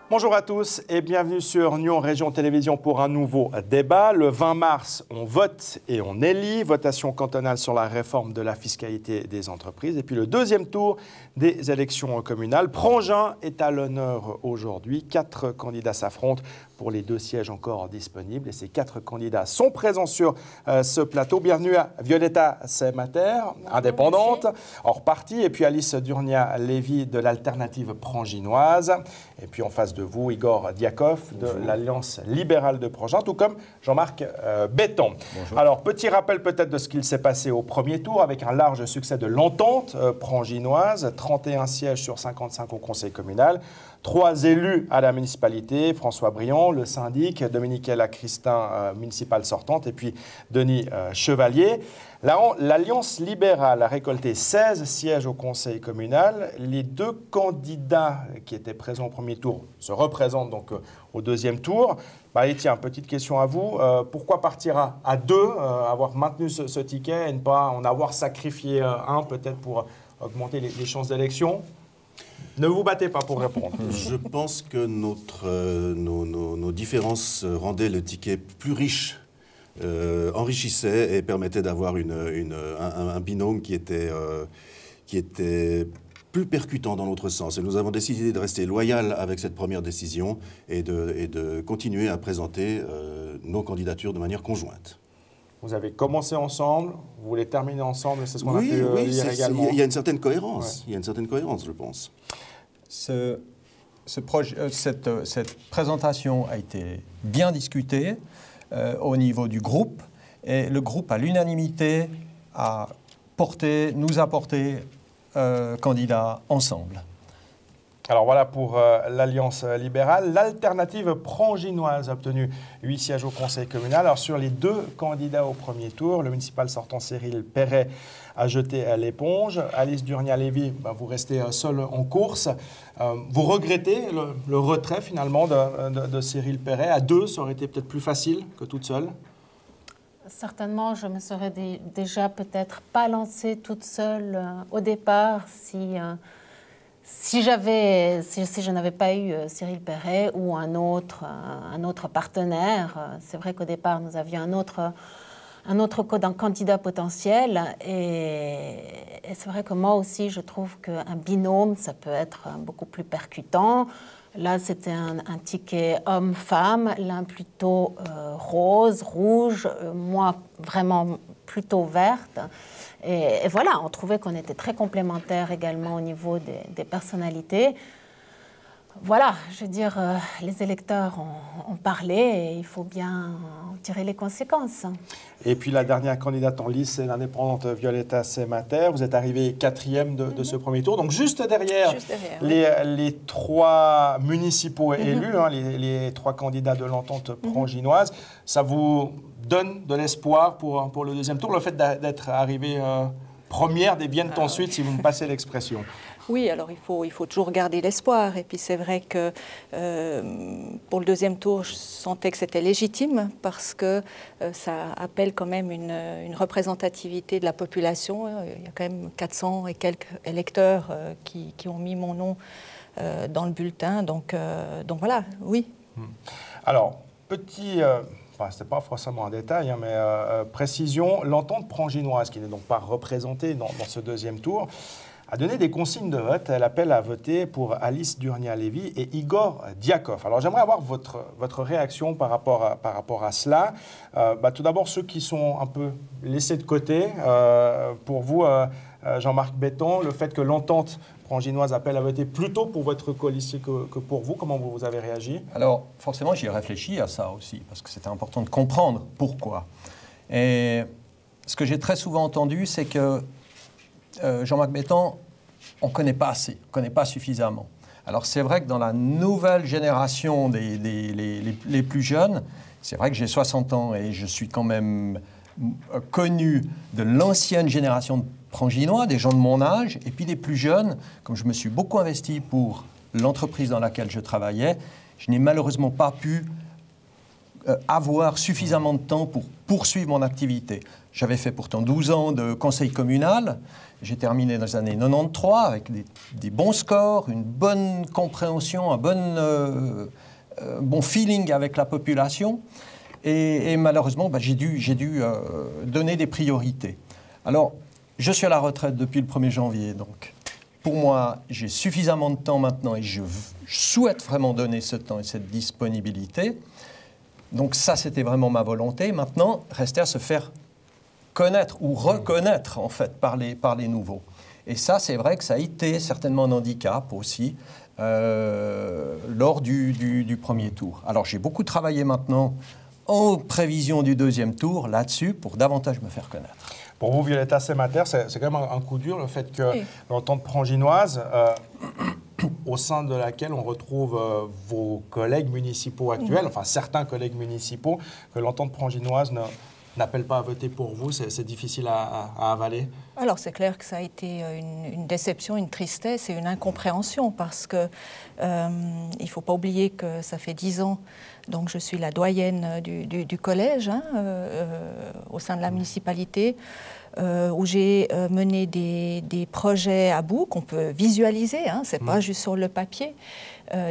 Bonjour à tous et bienvenue sur Nyon Région Télévision pour un nouveau débat. Le 20 mars, on vote et on élit. Votation cantonale sur la réforme de la fiscalité des entreprises. Et puis le deuxième tour des élections communales. Prangin est à l'honneur aujourd'hui. 4 candidats s'affrontent pour les 2 sièges encore disponibles. Et ces 4 candidats sont présents sur ce plateau. Bienvenue à Violetta Semater, indépendante, hors parti. Et puis Alice Durnia-Lévy de l'Alternative pranginoise. Et puis en face de vous, Igor Diakov de l'Alliance libérale de Prangin, tout comme Jean-Marc Betton. Bonjour. Alors, petit rappel peut-être de ce qu'il s'est passé au premier tour avec un large succès de l'entente pranginoise, 31 sièges sur 55 au conseil communal, 3 élus à la municipalité, François Briand, le syndic, Dominique Lacristin, municipale sortante, et puis Denis Chevalier. L'Alliance libérale a récolté 16 sièges au conseil communal. Les 2 candidats qui étaient présents au premier tour se représentent donc au deuxième tour. Et tiens, petite question à vous. Pourquoi partir à 2, avoir maintenu ce ticket et ne pas en avoir sacrifié un peut-être pour augmenter les chances d'élection? Ne vous battez pas pour répondre. Je pense que nos différences rendaient le ticket plus riche, enrichissaient et permettaient d'avoir un binôme qui était plus percutant dans l'autre sens. Et nous avons décidé de rester loyal avec cette première décision et de continuer à présenter nos candidatures de manière conjointe. Vous avez commencé ensemble, vous voulez terminer ensemble, c'est ce qu'on a pu lire également. Il y a une certaine cohérence, il y a une certaine cohérence, je pense. Cette présentation a été bien discutée au niveau du groupe, et le groupe, à l'unanimité, nous a porté candidats ensemble. Alors voilà pour l'Alliance libérale. L'Alternative pranginoise a obtenu 8 sièges au conseil communal. Alors sur les 2 candidats au premier tour, le municipal sortant Cyril Perret a jeté l'éponge. Alice Durnia-Lévy, vous restez seule en course. Vous regrettez le retrait finalement de Cyril Perret. À 2, ça aurait été peut-être plus facile que toute seule? Certainement, je me serais déjà peut-être pas lancée toute seule au départ si je n'avais pas eu Cyril Perret ou un autre partenaire. C'est vrai qu'au départ, nous avions un autre candidat potentiel. Et c'est vrai que moi aussi, je trouve qu'un binôme, ça peut être beaucoup plus percutant. Là, c'était un ticket homme-femme, l'un plutôt rose, rouge, moi vraiment plutôt verte. Et voilà, on trouvait qu'on était très complémentaires également au niveau des personnalités. Voilà, je veux dire, les électeurs ont parlé et il faut bien en tirer les conséquences. Et puis la dernière candidate en lice, c'est l'indépendante Violetta Semater. Vous êtes arrivée 4e de ce premier tour, donc juste derrière les 3 municipaux élus, les 3 candidats de l'entente pranginoise. Ça vous donne de l'espoir pour le deuxième tour, le fait d'être arrivée première des viennent ensuite, si vous me passez l'expression? Oui, alors il faut toujours garder l'espoir. Et puis c'est vrai que pour le deuxième tour, je sentais que c'était légitime parce que ça appelle quand même une représentativité de la population. Il y a quand même 400 et quelques électeurs qui ont mis mon nom dans le bulletin. Donc voilà, oui. Alors, petit... Enfin, ce n'est pas forcément un détail, mais précision, l'entente pranginoise, qui n'est donc pas représentée dans ce deuxième tour, a donné des consignes de vote. Elle appelle à voter pour Alice Durnia-Lévy et Igor Diakov. Alors j'aimerais avoir votre réaction par rapport à cela. Tout d'abord, ceux qui sont un peu laissés de côté. Pour vous, Jean-Marc Betton, le fait que l'entente pranginoise appelle à voter plutôt pour votre coalition que pour vous, comment vous avez réagi? Alors forcément, j'y ai réfléchi à ça aussi, parce que c'était important de comprendre pourquoi. Et ce que j'ai très souvent entendu, c'est que Jean-Marc Betton, on ne connaît pas assez, on ne connaît pas suffisamment. Alors c'est vrai que dans la nouvelle génération les plus jeunes, c'est vrai que j'ai 60 ans et je suis quand même connu de l'ancienne génération de Pranginois, des gens de mon âge, et puis des plus jeunes, comme je me suis beaucoup investi pour l'entreprise dans laquelle je travaillais, je n'ai malheureusement pas pu avoir suffisamment de temps pour poursuivre mon activité. J'avais fait pourtant 12 ans de conseil communal. J'ai terminé dans les années 93 avec des bons scores, une bonne compréhension, un bon feeling avec la population. Et malheureusement, j'ai dû donner des priorités. Alors, je suis à la retraite depuis le 1er janvier. Donc, pour moi, j'ai suffisamment de temps maintenant et je souhaite vraiment donner ce temps et cette disponibilité. Donc ça, c'était vraiment ma volonté. Maintenant, restait à se faire connaître ou reconnaître, en fait, par les nouveaux. Et ça, c'est vrai que ça a été certainement un handicap aussi lors du premier tour. Alors, j'ai beaucoup travaillé maintenant en prévision du deuxième tour là-dessus pour davantage me faire connaître. Pour vous, Violetta Semater, c'est quand même un coup dur, le fait que l'entente pranginoise, au sein de laquelle on retrouve vos collègues municipaux actuels, enfin certains collègues municipaux, que l'entente pranginoise n'appelle pas à voter pour vous, c'est difficile à avaler? Alors c'est clair que ça a été une déception, une tristesse et une incompréhension parce que il ne faut pas oublier que ça fait 10 ans, donc je suis la doyenne du collège au sein de la municipalité, où j'ai mené des projets à bout qu'on peut visualiser, c'est pas juste sur le papier.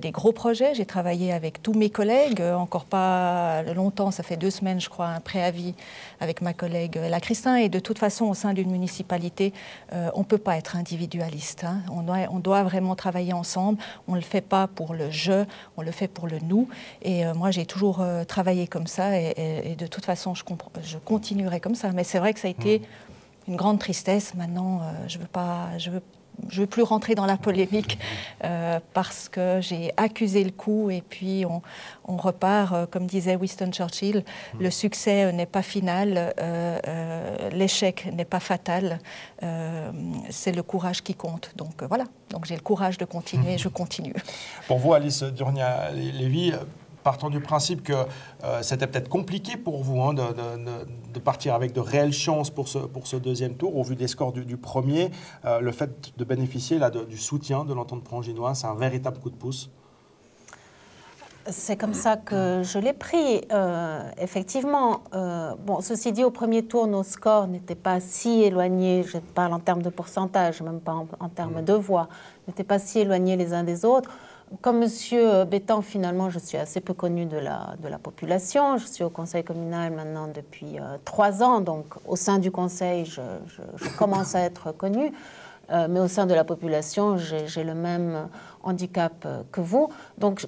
Des gros projets. J'ai travaillé avec tous mes collègues, encore pas longtemps, ça fait 2 semaines, je crois, un préavis avec ma collègue La Christin. Et de toute façon, au sein d'une municipalité, on ne peut pas être individualiste. On doit vraiment travailler ensemble. On ne le fait pas pour le je, on le fait pour le nous. Et moi, j'ai toujours travaillé comme ça. Et de toute façon, je continuerai comme ça. Mais c'est vrai que ça a été une grande tristesse. Maintenant, je veux plus rentrer dans la polémique parce que j'ai accusé le coup et puis on repart, comme disait Winston Churchill, le succès n'est pas final, l'échec n'est pas fatal, c'est le courage qui compte. Donc voilà, donc j'ai le courage de continuer, je continue. Pour vous, Alice Durnia-Lévy, partant du principe que c'était peut-être compliqué pour vous de partir avec de réelles chances pour ce deuxième tour, au vu des scores du premier, le fait de bénéficier du soutien de l'entente pranginoise, c'est un véritable coup de pouce? C'est comme ça que je l'ai pris, effectivement. Bon, ceci dit, au premier tour, nos scores n'étaient pas si éloignés, je parle en termes de pourcentage, même pas en termes de voix, n'étaient pas si éloignés les uns des autres. Comme M. Bétan, finalement, je suis assez peu connue de la population. Je suis au conseil communal maintenant depuis 3 ans, donc au sein du conseil, je commence à être connue. Mais au sein de la population, j'ai le même handicap que vous. Donc,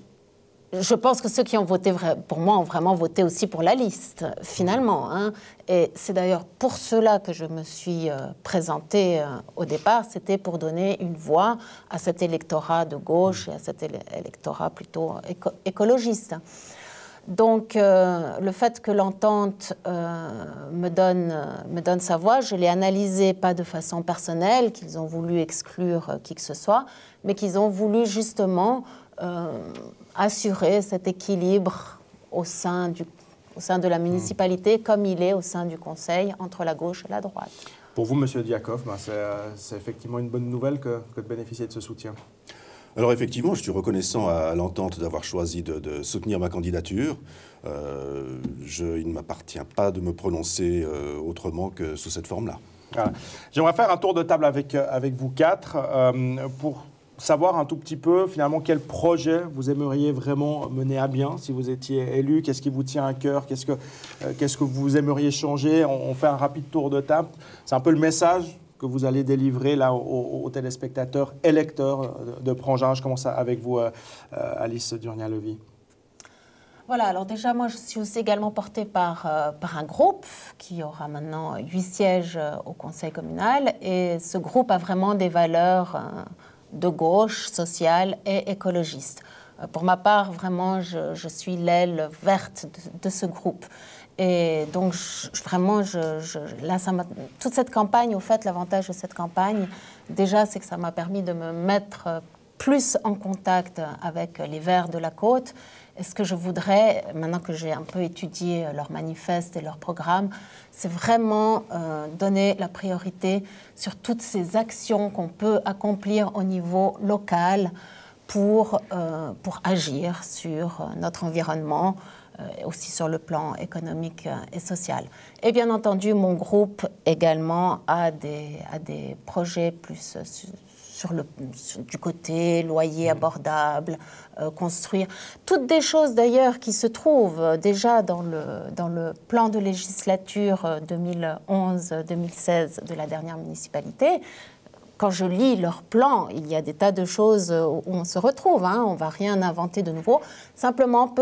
je pense que ceux qui ont voté pour moi ont vraiment voté aussi pour la liste, finalement. Et c'est d'ailleurs pour cela que je me suis présentée au départ. C'était pour donner une voix à cet électorat de gauche et à cet électorat plutôt écologiste. Donc, le fait que l'entente me donne sa voix, je l'ai analysé pas de façon personnelle, qu'ils ont voulu exclure qui que ce soit, mais qu'ils ont voulu justement assurer cet équilibre au sein de la municipalité, comme il est au sein du conseil, entre la gauche et la droite. Pour vous, M. Diakov, c'est effectivement une bonne nouvelle que de bénéficier de ce soutien? Alors effectivement, je suis reconnaissant à l'entente d'avoir choisi de soutenir ma candidature. Il ne m'appartient pas de me prononcer autrement que sous cette forme-là. Voilà. J'aimerais faire un tour de table avec vous 4 pour savoir un tout petit peu, finalement, quel projet vous aimeriez vraiment mener à bien si vous étiez élu. Qu'est-ce qui vous tient à cœur? Qu'est-ce que vous aimeriez changer? On fait un rapide tour de table. C'est un peu le message que vous allez délivrer là aux téléspectateurs électeurs de Prangin. Je commence avec vous, Alice Durnia-Lévy. Voilà, alors déjà, moi, je suis aussi également portée par un groupe qui aura maintenant 8 sièges au conseil communal. Et ce groupe a vraiment des valeurs de gauche, sociale et écologiste. Pour ma part, vraiment, je suis l'aile verte de ce groupe. Et donc, toute cette campagne, au fait, l'avantage de cette campagne, déjà, c'est que ça m'a permis de me mettre plus en contact avec les Verts de la Côte. Et ce que je voudrais, maintenant que j'ai un peu étudié leur manifeste et leur programme, c'est vraiment donner la priorité sur toutes ces actions qu'on peut accomplir au niveau local pour agir sur notre environnement, aussi sur le plan économique et social. Et bien entendu, mon groupe également a des projets plus du côté loyer abordable, construire. Toutes des choses d'ailleurs qui se trouvent déjà dans le plan de législature 2011-2016 de la dernière municipalité. Quand je lis leur plan, il y a des tas de choses où on se retrouve. On ne va rien inventer de nouveau. Simplement,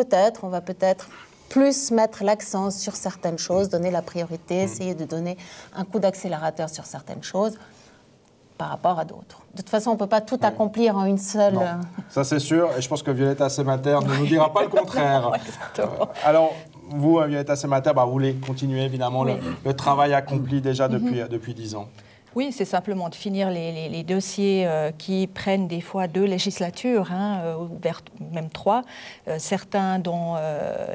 on va peut-être plus mettre l'accent sur certaines choses, donner la priorité, essayer de donner un coup d'accélérateur sur certaines choses par rapport à d'autres. De toute façon, on ne peut pas tout accomplir en une seule... Non, ça c'est sûr, et je pense que Violetta Semater ne nous dira pas le contraire. Alors, vous, Violetta Semater, vous voulez continuer évidemment le travail accompli déjà depuis 10 ans. Oui, c'est simplement de finir les dossiers qui prennent des fois 2 législatures, même 3. Certains dont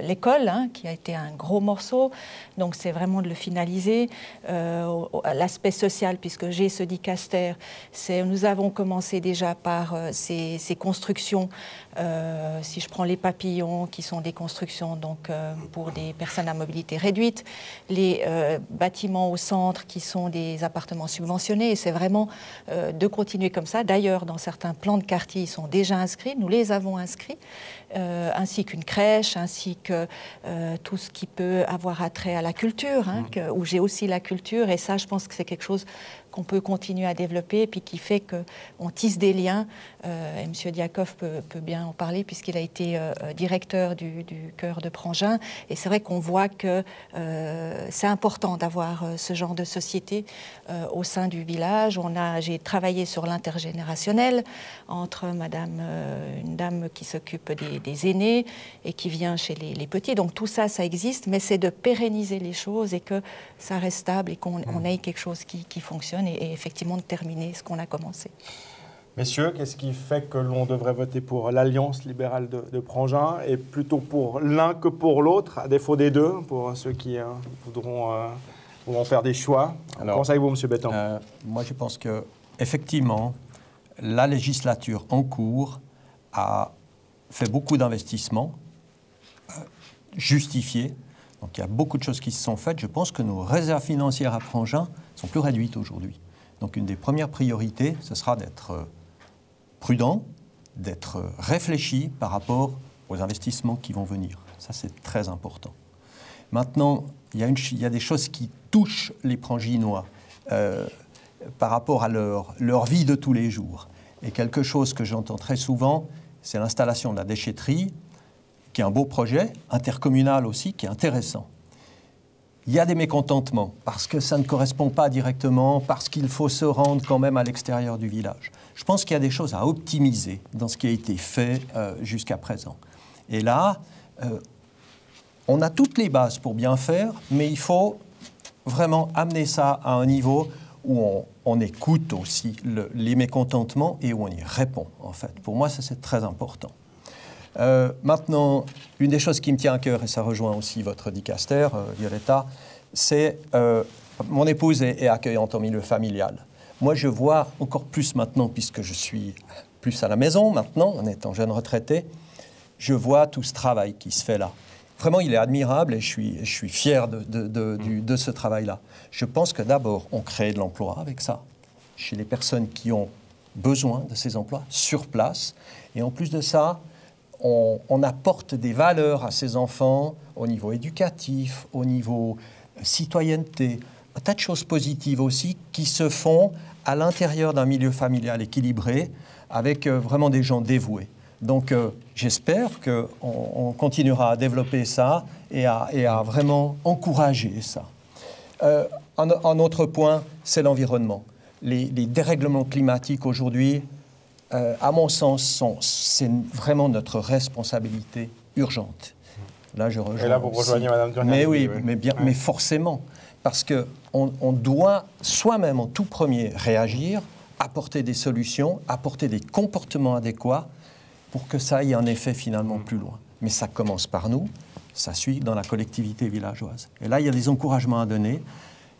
l'école, qui a été un gros morceau. Donc c'est vraiment de le finaliser. L'aspect social, puisque j'ai ce dicaster, nous avons commencé déjà par ces constructions. Si je prends les papillons, qui sont des constructions donc, pour des personnes à mobilité réduite, les bâtiments au centre, qui sont des appartements subventionnés, et c'est vraiment de continuer comme ça. D'ailleurs, dans certains plans de quartier, ils sont déjà inscrits, nous les avons inscrits, ainsi qu'une crèche, ainsi que tout ce qui peut avoir attrait à la culture, où j'ai aussi la culture, et ça, je pense que c'est quelque chose qu'on peut continuer à développer, et puis qui fait qu'on tisse des liens. Et M. Diakov peut bien en parler, puisqu'il a été directeur du chœur de Prangin. Et c'est vrai qu'on voit que c'est important d'avoir ce genre de société au sein du village. J'ai travaillé sur l'intergénérationnel entre une dame qui s'occupe des aînés et qui vient chez les petits. Donc tout ça, ça existe, mais c'est de pérenniser les choses et que ça reste stable et qu'on ait quelque chose qui fonctionne. Et effectivement de terminer ce qu'on a commencé. Messieurs, qu'est-ce qui fait que l'on devrait voter pour l'Alliance libérale de Prangin et plutôt pour l'un que pour l'autre, à défaut des deux, pour ceux qui voudront faire des choix? Pensez-vous, M. Betton? Moi, je pense qu'effectivement, la législature en cours a fait beaucoup d'investissements justifiés. Donc il y a beaucoup de choses qui se sont faites. Je pense que nos réserves financières à Prangin sont plus réduites aujourd'hui. Donc une des premières priorités, ce sera d'être prudent, d'être réfléchi par rapport aux investissements qui vont venir. Ça, c'est très important. Maintenant, il y a des choses qui touchent les Pranginois par rapport à leur vie de tous les jours. Et quelque chose que j'entends très souvent, c'est l'installation de la déchetterie, qui est un beau projet, intercommunal aussi, qui est intéressant. Il y a des mécontentements, parce que ça ne correspond pas directement, parce qu'il faut se rendre quand même à l'extérieur du village. Je pense qu'il y a des choses à optimiser dans ce qui a été fait jusqu'à présent. Et là, on a toutes les bases pour bien faire, mais il faut vraiment amener ça à un niveau où on écoute aussi les mécontentements et où on y répond, en fait. Pour moi, ça, c'est très important. Maintenant, une des choses qui me tient à cœur, et ça rejoint aussi votre dicaster, Violetta, c'est mon épouse est accueillante en milieu familial. Moi, je vois encore plus maintenant, puisque je suis plus à la maison maintenant, en étant jeune retraité, je vois tout ce travail qui se fait là. Vraiment, il est admirable et je suis fier de ce travail-là. Je pense que d'abord, on crée de l'emploi avec ça, chez les personnes qui ont besoin de ces emplois, sur place. Et en plus de ça, on apporte des valeurs à ces enfants au niveau éducatif, au niveau citoyenneté, un tas de choses positives aussi qui se font à l'intérieur d'un milieu familial équilibré avec vraiment des gens dévoués. Donc j'espère qu'on continuera à développer ça et à vraiment encourager ça. Un autre point, c'est l'environnement. Les dérèglements climatiques aujourd'hui, à mon sens, c'est vraiment notre responsabilité urgente. Là, je rejoins. Et là, vous rejoignez Mme Durnier. Mais oui, mais forcément. Parce qu'on doit soi-même, en tout premier, réagir, apporter des solutions, apporter des comportements adéquats pour que ça ait un effet finalement plus loin. Mais ça commence par nous, ça suit dans la collectivité villageoise. Et là, il y a des encouragements à donner,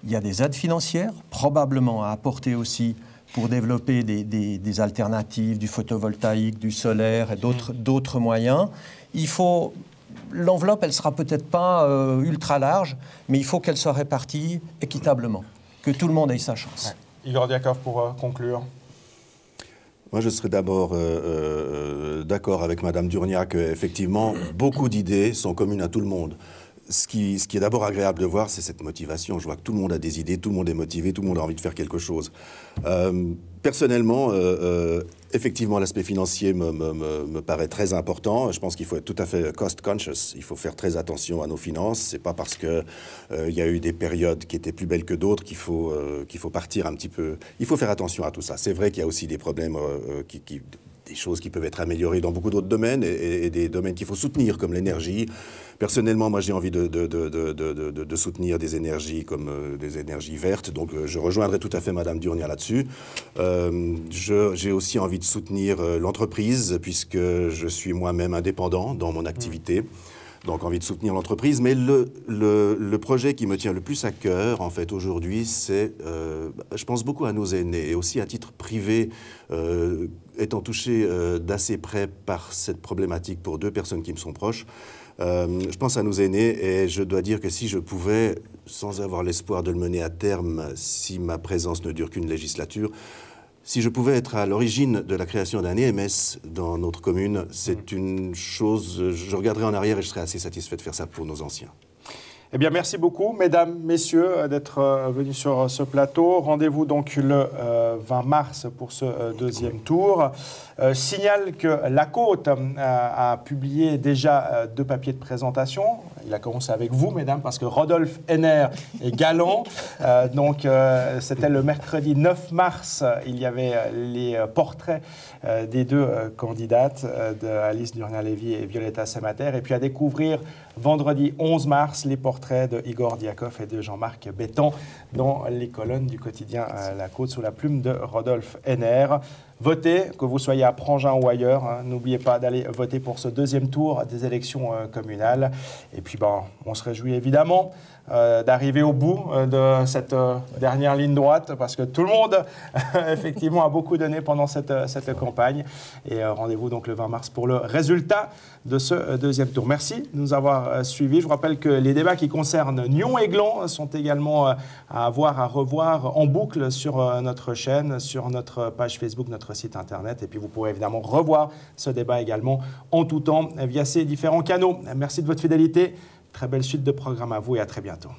il y a des aides financières, probablement à apporter aussi pour développer des alternatives, du photovoltaïque, du solaire et d'autres moyens. Il faut l'enveloppe, elle ne sera peut-être pas ultra large, mais il faut qu'elle soit répartie équitablement, que tout le monde ait sa chance. Ouais. Igor Diakov, pour conclure. Moi, je serais d'abord d'accord avec Madame Durniac qu'effectivement, beaucoup d'idées sont communes à tout le monde. Ce qui est d'abord agréable de voir, c'est cette motivation. Je vois que tout le monde a des idées, tout le monde est motivé, tout le monde a envie de faire quelque chose. Personnellement, effectivement, l'aspect financier me paraît très important. Je pense qu'il faut être tout à fait cost conscious. Il faut faire très attention à nos finances. C'est pas parce que il y a eu des périodes qui étaient plus belles que d'autres qu'il faut partir un petit peu. Il faut faire attention à tout ça. C'est vrai qu'il y a aussi des problèmes des choses qui peuvent être améliorées dans beaucoup d'autres domaines et des domaines qu'il faut soutenir, comme l'énergie. Personnellement, moi, j'ai envie de soutenir des énergies comme des énergies vertes. Donc, je rejoindrai tout à fait Madame Durnia là-dessus. J'ai aussi envie de soutenir l'entreprise, puisque je suis moi-même indépendant dans mon activité. Donc, envie de soutenir l'entreprise. Mais le projet qui me tient le plus à cœur, en fait, aujourd'hui, c'est, je pense beaucoup à nos aînés et aussi à titre privé, étant touché d'assez près par cette problématique pour 2 personnes qui me sont proches. Je pense à nos aînés et je dois dire que si je pouvais, sans avoir l'espoir de le mener à terme, si ma présence ne dure qu'une législature, si je pouvais être à l'origine de la création d'un EMS dans notre commune, c'est une chose, je regarderais en arrière et je serais assez satisfait de faire ça pour nos anciens. Eh bien, merci beaucoup, mesdames, messieurs, d'être venus sur ce plateau. Rendez-vous donc le 20 mars pour ce deuxième tour. Signale que la Côte a publié déjà 2 papiers de présentation. Il a commencé avec vous, mesdames, parce que Rodolphe Henner est galant. C'était le mercredi 9 mars. Il y avait les portraits des 2 candidates, Alice Durnia-Lévy et Violetta Semater. Et puis à découvrir vendredi 11 mars, les portraits de Igor Diakov et de Jean-Marc Bettan dans les colonnes du quotidien La Côte sous la plume de Rodolphe Henner. Votez, que vous soyez à Prangin ou ailleurs. N'oubliez pas d'aller voter pour ce deuxième tour des élections communales. Et puis, on se réjouit évidemment d'arriver au bout de cette dernière ligne droite, parce que tout le monde, effectivement, a beaucoup donné pendant cette campagne. Et rendez-vous donc le 20 mars pour le résultat de ce deuxième tour. Merci de nous avoir suivis. Je vous rappelle que les débats qui concernent Nyon et Gland sont également à revoir en boucle sur notre chaîne, sur notre page Facebook, notre site internet. Et puis vous pourrez évidemment revoir ce débat également en tout temps via ces différents canaux. Merci de votre fidélité. Très belle suite de programmes à vous et à très bientôt.